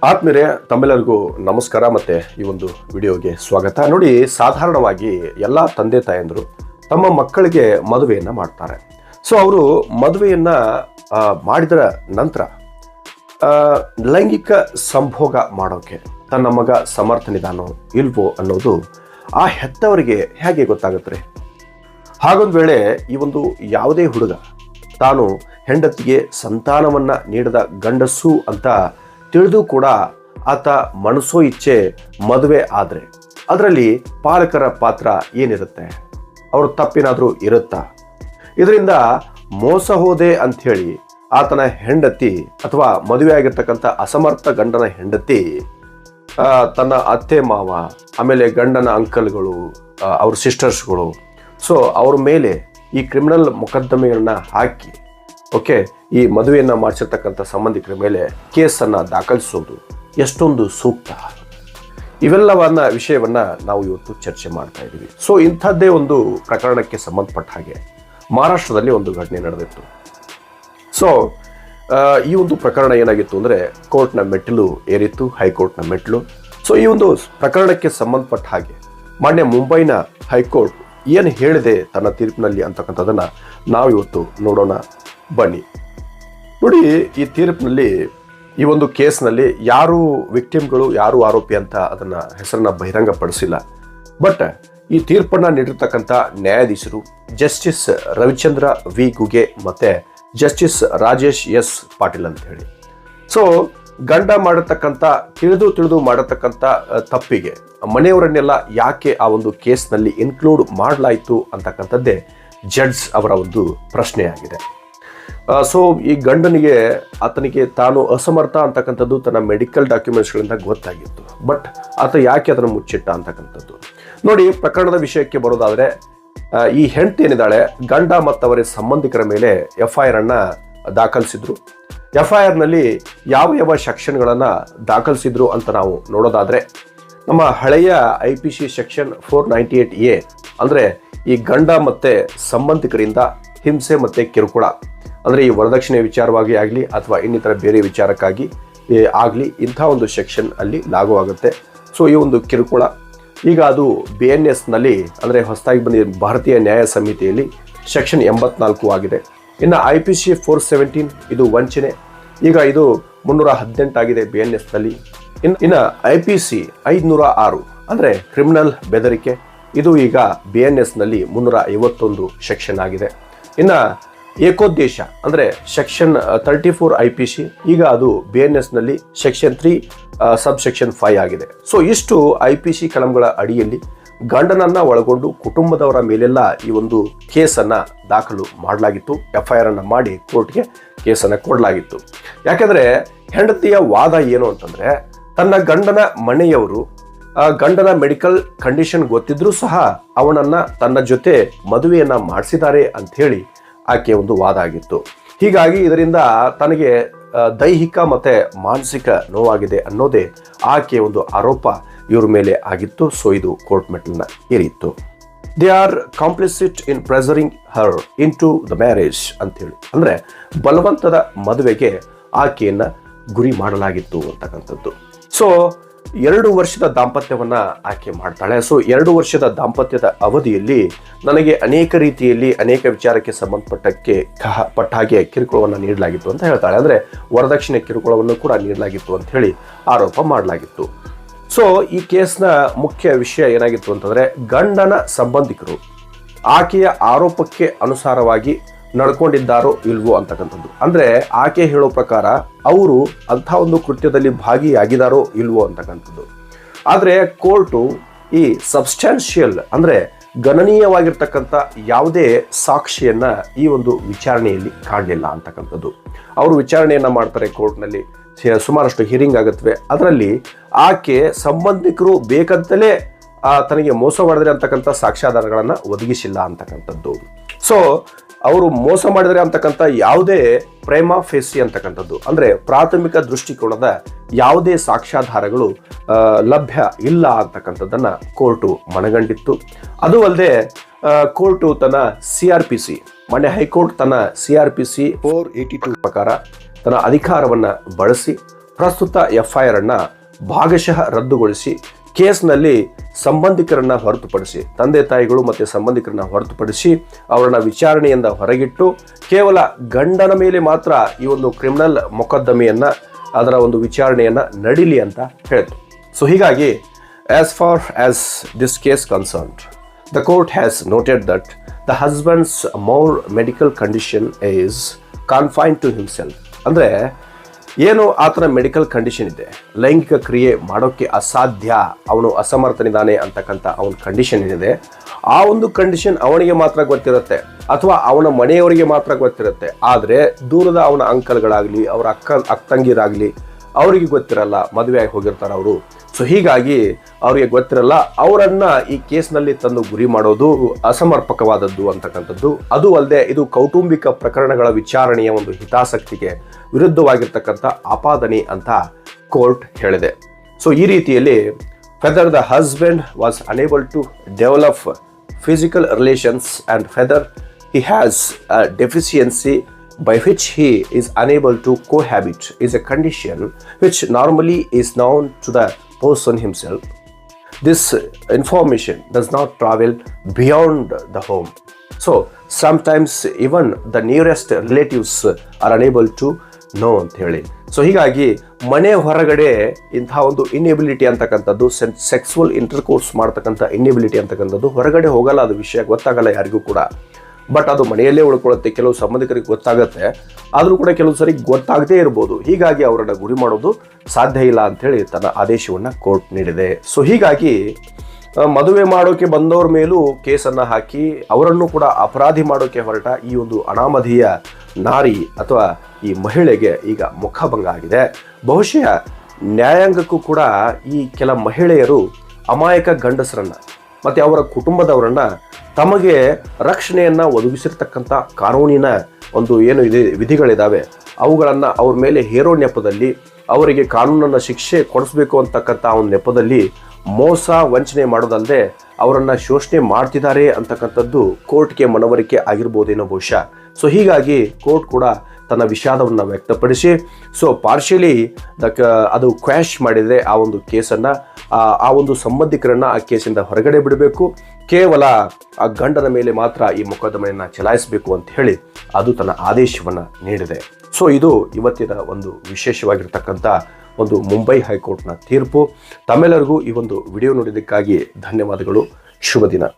ಆತ್ಮೀಯರೇ, ತಮ್ಮೆಲ್ಲರಿಗೂ ನಮಸ್ಕಾರ. ಮತ್ತೆ ಈ ಒಂದು ವಿಡಿಯೋಗೆ ಸ್ವಾಗತ. ನೋಡಿ, ಸಾಧಾರಣವಾಗಿ ಎಲ್ಲ ತಂದೆ ತಾಯಂದರು ತಮ್ಮ ಮಕ್ಕಳಿಗೆ ಮದುವೆಯನ್ನು ಮಾಡ್ತಾರೆ. ಸೊ ಅವರು ಮದುವೆಯನ್ನು ಮಾಡಿದ ನಂತರ ಲೈಂಗಿಕ ಸಂಭೋಗ ಮಾಡೋಕ್ಕೆ ತನ್ನ ಮಗ ಸಮರ್ಥನಿದಾನೋ ಇಲ್ವೋ ಅನ್ನೋದು ಆ ಹೆತ್ತವರಿಗೆ ಹೇಗೆ ಗೊತ್ತಾಗುತ್ತೆ? ಹಾಗೊಂದು ವೇಳೆ ಈ ಒಂದು ಯಾವುದೇ ಹುಡುಗ ತಾನು ಹೆಂಡತಿಗೆ ಸಂತಾನವನ್ನು ನೀಡಿದ ಗಂಡಸು ಅಂತ ತಿಳಿದು ಕೂಡ ಆತ ಮನಸೋ ಇಚ್ಛೆ ಮದುವೆ ಆದರೆ ಅದರಲ್ಲಿ ಪಾಲಕರ ಪಾತ್ರ ಏನಿರುತ್ತೆ? ಅವ್ರ ತಪ್ಪೇನಾದರೂ ಇರುತ್ತಾ? ಇದರಿಂದ ಮೋಸ ಹೋದೆ ಅಂಥೇಳಿ ಆತನ ಹೆಂಡತಿ ಅಥವಾ ಮದುವೆ ಆಗಿರ್ತಕ್ಕಂಥ ಅಸಮರ್ಥ ಗಂಡನ ಹೆಂಡತಿ ತನ್ನ ಅತ್ತೆ ಮಾವ, ಆಮೇಲೆ ಗಂಡನ ಅಂಕಲ್ಗಳು, ಅವ್ರ ಸಿಸ್ಟರ್ಸ್ಗಳು, ಸೊ ಅವ್ರ ಮೇಲೆ ಈ ಕ್ರಿಮಿನಲ್ ಮೊಕದ್ದಮೆಗಳನ್ನ ಹಾಕಿ ಈ ಮದುವೆಯನ್ನು ಮಾಡಿಸಿರ್ತಕ್ಕಂಥ ಸಂಬಂಧಿಕರ ಮೇಲೆ ಕೇಸನ್ನು ದಾಖಲಿಸೋದು ಎಷ್ಟೊಂದು ಸೂಕ್ತ? ಇವೆಲ್ಲವನ್ನ ವಿಷಯವನ್ನು ನಾವು ಇವತ್ತು ಚರ್ಚೆ ಮಾಡ್ತಾ ಇದ್ದೀವಿ. ಸೊ ಇಂಥದ್ದೇ ಒಂದು ಪ್ರಕರಣಕ್ಕೆ ಸಂಬಂಧಪಟ್ಟ ಹಾಗೆ ಮಹಾರಾಷ್ಟ್ರದಲ್ಲಿ ಒಂದು ಘಟನೆ ನಡೆದಿತ್ತು. ಸೊ ಈ ಒಂದು ಪ್ರಕರಣ ಏನಾಗಿತ್ತು ಅಂದರೆ, ಕೋರ್ಟ್ನ ಮೆಟ್ಟಿಲು ಏರಿತ್ತು, ಹೈಕೋರ್ಟ್ನ ಮೆಟ್ಟಿಲು. ಸೊ ಈ ಒಂದು ಪ್ರಕರಣಕ್ಕೆ ಸಂಬಂಧಪಟ್ಟ ಹಾಗೆ ಮಾನ್ಯ ಮುಂಬೈನ ಹೈಕೋರ್ಟ್ ಏನು ಹೇಳಿದೆ ತನ್ನ ತೀರ್ಪಿನಲ್ಲಿ ಅಂತಕ್ಕಂಥದ್ದನ್ನು ನಾವು ಇವತ್ತು ನೋಡೋಣ. ಬನ್ನಿ. ನೋಡಿ, ಈ ತೀರ್ಪಿನಲ್ಲಿ ಈ ಒಂದು ಕೇಸ್ನಲ್ಲಿ ಯಾರು ವಿಕ್ಟಿಮ್ಗಳು, ಯಾರು ಆರೋಪಿ ಅಂತ ಅದನ್ನು ಹೆಸರನ್ನ ಬಹಿರಂಗಪಡಿಸಿಲ್ಲ. ಬಟ್ ಈ ತೀರ್ಪನ್ನು ನೀಡಿರ್ತಕ್ಕಂಥ ನ್ಯಾಯಾಧೀಶರು ಜಸ್ಟಿಸ್ ರವಿಚಂದ್ರ ವಿ ಗುಗೆ ಮತ್ತು ಜಸ್ಟಿಸ್ ರಾಜೇಶ್ ಎಸ್ ಪಾಟೀಲ್ ಅಂತ ಹೇಳಿ. ಸೊ ಗಂಡ ಮಾಡಿರ್ತಕ್ಕಂಥ ತಿಳಿದು ಮಾಡಿರ್ತಕ್ಕಂಥ ತಪ್ಪಿಗೆ ಮನೆಯವರನ್ನೆಲ್ಲ ಯಾಕೆ ಆ ಒಂದು ಕೇಸ್ನಲ್ಲಿ ಇನ್ಕ್ಲೂಡ್ ಮಾಡಲಾಯಿತು ಅಂತಕ್ಕಂಥದ್ದೇ ಜಡ್ಜ್ ಅವರ ಒಂದು ಪ್ರಶ್ನೆಯಾಗಿದೆ. ಸೊ ಈ ಗಂಡನಿಗೆ ಆತನಿಗೆ ತಾನು ಅಸಮರ್ಥ ಅಂತಕ್ಕಂಥದ್ದು ತನ್ನ ಮೆಡಿಕಲ್ ಡಾಕ್ಯುಮೆಂಟ್ಸ್ಗಳಿಂದ ಗೊತ್ತಾಗಿತ್ತು. ಬಟ್ ಆತ ಯಾಕೆ ಅದನ್ನು ಮುಚ್ಚಿಟ್ಟ ಅಂತಕ್ಕಂಥದ್ದು ನೋಡಿ. ಪ್ರಕರಣದ ವಿಷಯಕ್ಕೆ ಬರೋದಾದರೆ, ಈ ಹೆಂಡತಿ ಏನಿದ್ದಾಳೆ, ಗಂಡ ಮತ್ತು ಅವರ ಸಂಬಂಧಿಕರ ಮೇಲೆ FIR ಅನ್ನು ದಾಖಲಿಸಿದ್ರು. FIR ನಲ್ಲಿ ಯಾವ ಸೆಕ್ಷನ್ಗಳನ್ನು ದಾಖಲಿಸಿದ್ರು ಅಂತ ನಾವು ನೋಡೋದಾದರೆ, ನಮ್ಮ ಹಳೆಯ IPC ಸೆಕ್ಷನ್ 498A ಅಂದರೆ ಈ ಗಂಡ ಮತ್ತು ಸಂಬಂಧಿಕರಿಂದ ಹಿಂಸೆ ಮತ್ತು ಕಿರುಕುಳ, ಅಂದರೆ ಈ ವರದಕ್ಷಿಣೆ ವಿಚಾರವಾಗಿ ಆಗಲಿ ಅಥವಾ ಇನ್ನಿತರ ಬೇರೆ ವಿಚಾರಕ್ಕಾಗಿ ಆಗಲಿ ಇಂಥ ಒಂದು ಸೆಕ್ಷನ್ ಅಲ್ಲಿ ಲಾಗೂ ಆಗುತ್ತೆ. ಸೊ ಈ ಒಂದು ಕಿರುಕುಳ ಈಗ ಅದು BNS ನಲ್ಲಿ ಅಂದರೆ ಹೊಸದಾಗಿ ಬಂದ ಭಾರತೀಯ ನ್ಯಾಯ ಸಂಹಿತೆಯಲ್ಲಿ ಸೆಕ್ಷನ್ 84 ಆಗಿದೆ. ಇನ್ನು IPC 417 ಇದು ವಂಚನೆ, ಈಗ ಇದು 318 ಆಗಿದೆ BNS ನಲ್ಲಿ. ಇನ್ನು IPC 506 ಅಂದರೆ ಕ್ರಿಮಿನಲ್ ಬೆದರಿಕೆ, ಇದು ಈಗ BNS ನಲ್ಲಿ 351 ಸೆಕ್ಷನ್ ಆಗಿದೆ. ಇನ್ನು ಏಕೋದ್ದೇಶ ಅಂದರೆ ಸೆಕ್ಷನ್ 34 IPC, ಈಗ ಅದು BNS ನಲ್ಲಿ ಸೆಕ್ಷನ್ 3 ಸಬ್ಸೆಕ್ಷನ್ 5 ಆಗಿದೆ. ಸೊ ಇಷ್ಟು IPC ಕಲಂಗಳ ಅಡಿಯಲ್ಲಿ ಗಂಡನನ್ನ ಒಳಗೊಂಡು ಕುಟುಂಬದವರ ಮೇಲೆಲ್ಲ ಈ ಒಂದು ಕೇಸನ್ನು ದಾಖಲು ಮಾಡಲಾಗಿತ್ತು. FIR ಅನ್ನು ಮಾಡಿ ಕೋರ್ಟ್ಗೆ ಕೇಸನ್ನು ಕೊಡಲಾಗಿತ್ತು. ಯಾಕೆಂದರೆ ಹೆಂಡತಿಯ ವಾದ ಏನು ಅಂತಂದರೆ, ತನ್ನ ಗಂಡನ ಮನೆಯವರು ಗಂಡನ ಮೆಡಿಕಲ್ ಕಂಡೀಷನ್ ಗೊತ್ತಿದ್ರೂ ಸಹ ಅವನನ್ನು ತನ್ನ ಜೊತೆ ಮದುವೆಯನ್ನು ಮಾಡಿಸಿದ್ದಾರೆ ಅಂಥೇಳಿ ಆಕೆಯ ಒಂದು ವಾದ ಆಗಿತ್ತು. ಹೀಗಾಗಿ ಇದರಿಂದ ತನಗೆ ದೈಹಿಕ ಮತ್ತು ಮಾನಸಿಕ ನೋವಾಗಿದೆ ಅನ್ನೋದೇ ಆಕೆಯ ಒಂದು ಆರೋಪ ಇವ್ರ ಮೇಲೆ ಆಗಿತ್ತು. ಸೊ ಇದು ಕೋರ್ಟ್ ಮೆಟ್ಟಲನ್ನ ಏರಿತ್ತು. They are complicit in pressuring her into the marriage ಅಂತೇಳಿ, ಅಂದರೆ ಬಲವಂತದ ಮದುವೆಗೆ ಆಕೆಯನ್ನು ಗುರಿ ಮಾಡಲಾಗಿತ್ತು ಅಂತಕ್ಕಂಥದ್ದು. ಸೊ 2 ವರ್ಷದ ದಾಂಪತ್ಯವನ್ನ ಆಕೆ ಮಾಡ್ತಾಳೆ. ಸೊ 2 ವರ್ಷದ ದಾಂಪತ್ಯದ ಅವಧಿಯಲ್ಲಿ ನನಗೆ ಅನೇಕ ರೀತಿಯಲ್ಲಿ ಅನೇಕ ವಿಚಾರಕ್ಕೆ ಪಟ್ಟ ಹಾಗೆ ಕಿರುಕುಳವನ್ನು ನೀಡಲಾಗಿತ್ತು ಅಂತ ಹೇಳ್ತಾಳೆ. ಅಂದರೆ ವರದಕ್ಷಿಣೆ ಕಿರುಕುಳವನ್ನು ಕೂಡ ನೀಡಲಾಗಿತ್ತು ಅಂತ ಹೇಳಿ ಆರೋಪ ಮಾಡಲಾಗಿತ್ತು. ಸೊ ಈ ಕೇಸ್ನ ಮುಖ್ಯ ವಿಷಯ ಏನಾಗಿತ್ತು ಅಂತಂದರೆ, ಗಂಡನ ಸಂಬಂಧಿಕರು ಆಕೆಯ ಆರೋಪಕ್ಕೆ ಅನುಸಾರವಾಗಿ ನಡ್ಕೊಂಡಿದ್ದಾರೋ ಇಲ್ವೋ ಅಂತಕ್ಕಂಥದ್ದು. ಅಂದರೆ ಆಕೆ ಹೇಳೋ ಪ್ರಕಾರ ಅವರು ಅಂಥ ಒಂದು ಕೃತ್ಯದಲ್ಲಿ ಭಾಗಿಯಾಗಿದ್ದಾರೋ ಇಲ್ವೋ ಅಂತಕ್ಕಂಥದ್ದು. ಆದರೆ ಕೋರ್ಟು ಈ ಸಬ್ಸ್ಟ್ಯಾನ್ಷಿಯಲ್ ಅಂದರೆ ಗಣನೀಯವಾಗಿರ್ತಕ್ಕಂಥ ಯಾವುದೇ ಸಾಕ್ಷಿಯನ್ನು ಈ ಒಂದು ವಿಚಾರಣೆಯಲ್ಲಿ ಕಾಣಲಿಲ್ಲ ಅಂತಕ್ಕಂಥದ್ದು. ಅವರು ವಿಚಾರಣೆಯನ್ನು ಮಾಡ್ತಾರೆ ಕೋರ್ಟ್ನಲ್ಲಿ, ಸುಮಾರಷ್ಟು ಹಿಯರಿಂಗ್ ಆಗುತ್ತವೆ. ಅದರಲ್ಲಿ ಆಕೆ ಸಂಬಂಧಿಕರು ಬೇಕಂತಲೇ ತನಗೆ ಮೋಸ ಮಾಡಿದ್ರೆ ಅಂತಕ್ಕಂಥ ಸಾಕ್ಷ್ಯಾಧಾರಗಳನ್ನು ಒದಗಿಸಿಲ್ಲ ಅಂತಕ್ಕಂಥದ್ದು. ಸೊ ಅವರು ಮೋಸ ಮಾಡಿದರೆ ಅಂತಕ್ಕಂಥ ಯಾವುದೇ ಪ್ರೈಮಾ ಫೇಸಿ ಅಂತಕ್ಕಂಥದ್ದು ಅಂದರೆ ಪ್ರಾಥಮಿಕ ದೃಷ್ಟಿಕೋನದ ಯಾವುದೇ ಸಾಕ್ಷ್ಯಾಧಾರಗಳು ಲಭ್ಯ ಇಲ್ಲ ಅಂತಕ್ಕಂಥದ್ದನ್ನು ಕೋರ್ಟು ಮನಗಂಡಿತ್ತು. ಅದು ಅಲ್ಲದೆ ಕೋರ್ಟು ತನ್ನ CRPC, ಮಾನ್ಯ ಹೈಕೋರ್ಟ್ ತನ್ನ CRPC 482 ಪ್ರಕಾರ ತನ್ನ ಅಧಿಕಾರವನ್ನು ಬಳಸಿ ಪ್ರಸ್ತುತ FIR ಅನ್ನು ಭಾಗಶಃ ರದ್ದುಗೊಳಿಸಿ ಕೇಸ್ನಲ್ಲಿ ಸಂಬಂಧಿಕರನ್ನ ಹೊರತುಪಡಿಸಿ ತಂದೆ ತಾಯಿಗಳು ಮತ್ತು ಸಂಬಂಧಿಕರನ್ನ ಹೊರತುಪಡಿಸಿ ಅವರನ್ನ ವಿಚಾರಣೆಯಿಂದ ಹೊರಗಿಟ್ಟು ಕೇವಲ ಗಂಡನ ಮೇಲೆ ಮಾತ್ರ ಈ ಒಂದು ಕ್ರಿಮಿನಲ್ ಮೊಕದ್ದಮೆಯನ್ನು ಅದರ ಒಂದು ವಿಚಾರಣೆಯನ್ನು ನಡೀಲಿ ಅಂತ ಹೇಳಿತು. ಸೊ ಹೀಗಾಗಿ as far as this case concerned, the court has noted that the husband's more medical condition is confined to himself. ಅಂದರೆ ಏನು ಆತನ ಮೆಡಿಕಲ್ ಕಂಡೀಷನ್ ಇದೆ, ಲೈಂಗಿಕ ಕ್ರಿಯೆ ಮಾಡೋಕ್ಕೆ ಅಸಾಧ್ಯ, ಅವನು ಅಸಮರ್ಥನಿದ್ದಾನೆ ಅಂತಕ್ಕಂಥ ಅವನ ಕಂಡೀಷನ್ ಏನಿದೆ, ಆ ಒಂದು ಕಂಡೀಷನ್ ಅವನಿಗೆ ಮಾತ್ರ ಗೊತ್ತಿರುತ್ತೆ ಅಥವಾ ಅವನ ಮನೆಯವರಿಗೆ ಮಾತ್ರ ಗೊತ್ತಿರುತ್ತೆ. ಆದರೆ ದೂರದ ಅವನ ಅಂಕಲ್ಗಳಾಗಲಿ ಅವರ ಅಕ್ಕಂಗಿರಾಗಲಿ ಅವರಿಗೆ ಗೊತ್ತಿರಲ್ಲ, ಮದುವೆ ಆಗಿ ಹೋಗಿರ್ತಾರೆ ಅವರು. ಸೊ ಹೀಗಾಗಿ ಅವರಿಗೆ ಗೊತ್ತಿರಲ್ಲ, ಅವರನ್ನ ಈ ಕೇಸ್ನಲ್ಲಿ ತಂದು ಗುರಿ ಮಾಡೋದು ಅಸಮರ್ಪಕವಾದದ್ದು ಅಂತಕ್ಕಂಥದ್ದು. ಅದು ಅಲ್ಲದೆ ಇದು ಕೌಟುಂಬಿಕ ಪ್ರಕರಣಗಳ ವಿಚಾರಣೆಯ ಒಂದು ಹಿತಾಸಕ್ತಿಗೆ ವಿರುದ್ಧವಾಗಿರ್ತಕ್ಕಂಥ ಆಪಾದನೆ ಅಂತ ಕೋರ್ಟ್ ಹೇಳಿದೆ. ಸೊ ಈ ರೀತಿಯಲ್ಲಿ whether the husband was unable to develop physical relations and whether he has a deficiency by which he is unable to cohabit is a condition which normally is known to the person himself. This information does not travel beyond the home. So sometimes even the nearest relatives are unable to know ಅಂತ ಹೇಳಿ. So ಹೀಗಾಗಿ ಮನೆ ಹೊರಗಡೆ ಇಂಥ ಒಂದು inability ಅಂತಕ್ಕಂಥದ್ದು, sexual intercourse ಮಾಡ್ತಕ್ಕಂಥ inability ಅಂತಕ್ಕಂಥದ್ದು ಹೊರಗಡೆ ಹೋಗಲ್ಲ, ಅದು ವಿಷಯ ಗೊತ್ತಾಗಲ್ಲ ಯಾರಿಗೂ ಕೂಡ. ಬಟ್ ಅದು ಮನೆಯಲ್ಲೇ ಉಳ್ಕೊಳ್ಳುತ್ತೆ. ಕೆಲವು ಸಂಬಂಧಿಕರಿಗೆ ಗೊತ್ತಾಗುತ್ತೆ, ಆದರೂ ಕೂಡ ಕೆಲವು ಸರಿ ಗೊತ್ತಾಗದೇ ಇರ್ಬೋದು. ಹೀಗಾಗಿ ಅವರನ್ನು ಗುರಿ ಮಾಡೋದು ಸಾಧ್ಯ ಇಲ್ಲ ಅಂಥೇಳಿ ತನ್ನ ಆದೇಶವನ್ನು ಕೋರ್ಟ್ ನೀಡಿದೆ. ಸೊ ಹೀಗಾಗಿ ಮದುವೆ ಮಾಡೋಕೆ ಬಂದವ್ರ ಮೇಲೂ ಕೇಸನ್ನು ಹಾಕಿ ಅವರನ್ನು ಕೂಡ ಅಪರಾಧಿ ಮಾಡೋಕೆ ಹೊರಟ ಈ ಒಂದು ಅನಾಮಧೇಯ ನಾರಿ ಅಥವಾ ಈ ಮಹಿಳೆಗೆ ಈಗ ಮುಖಭಂಗ ಆಗಿದೆ. ಬಹುಶಃ ನ್ಯಾಯಾಂಗಕ್ಕೂ ಕೂಡ ಈ ಕೆಲ ಮಹಿಳೆಯರು ಅಮಾಯಕ ಗಂಡಸರನ್ನ ಮತ್ತು ಅವರ ಕುಟುಂಬದವರನ್ನ ತಮಗೆ ರಕ್ಷಣೆಯನ್ನು ಒದಗಿಸಿರ್ತಕ್ಕಂಥ ಕಾನೂನಿನ ಒಂದು ಏನು ಇದೆ ವಿಧಿಗಳಿದ್ದಾವೆ ಅವುಗಳನ್ನು ಅವ್ರ ಮೇಲೆ ಹೇರೋ ನೆಪದಲ್ಲಿ ಅವರಿಗೆ ಕಾನೂನನ್ನು ಶಿಕ್ಷೆ ಕೊಡಿಸ್ಬೇಕು ಅಂತಕ್ಕಂಥ ಒಂದು ನೆಪದಲ್ಲಿ ಮೋಸ ವಂಚನೆ ಮಾಡೋದಲ್ಲದೆ ಅವರನ್ನು ಶೋಷಣೆ ಮಾಡ್ತಿದ್ದಾರೆ ಅಂತಕ್ಕಂಥದ್ದು ಕೋರ್ಟ್ಗೆ ಮನವರಿಕೆ ಆಗಿರ್ಬೋದೇನೋ ಬಹುಶಃ. ಸೊ ಹೀಗಾಗಿ ಕೋರ್ಟ್ ಕೂಡ ತನ್ನ ವಿಷಾದವನ್ನು ವ್ಯಕ್ತಪಡಿಸಿ ಸೊ ಪಾರ್ಷಿಯಲಿ ಅದು ಕ್ವ್ಯಾಶ್ ಮಾಡಿದರೆ ಆ ಒಂದು ಕೇಸನ್ನು, ಆ ಒಂದು ಸಂಬಂಧಿಕರನ್ನು ಆ ಕೇಸಿಂದ ಹೊರಗಡೆ ಬಿಡಬೇಕು, ಕೇವಲ ಆ ಗಂಡನ ಮೇಲೆ ಮಾತ್ರ ಈ ಮೊಕದ್ದಮೆಯನ್ನು ಚಲಾಯಿಸಬೇಕು ಅಂತ ಹೇಳಿ ಅದು ತನ್ನ ಆದೇಶವನ್ನು ನೀಡಿದೆ. ಸೊ ಇದು ಇವತ್ತಿನ ಒಂದು ವಿಶೇಷವಾಗಿರ್ತಕ್ಕಂಥ ಒಂದು ಮುಂಬೈ ಹೈಕೋರ್ಟ್ನ ತೀರ್ಪು. ತಮ್ಮೆಲ್ಲರಿಗೂ ಈ ಒಂದು ವಿಡಿಯೋ ನೋಡಿದ್ದಕ್ಕಾಗಿ ಧನ್ಯವಾದಗಳು. ಶುಭ ದಿನ.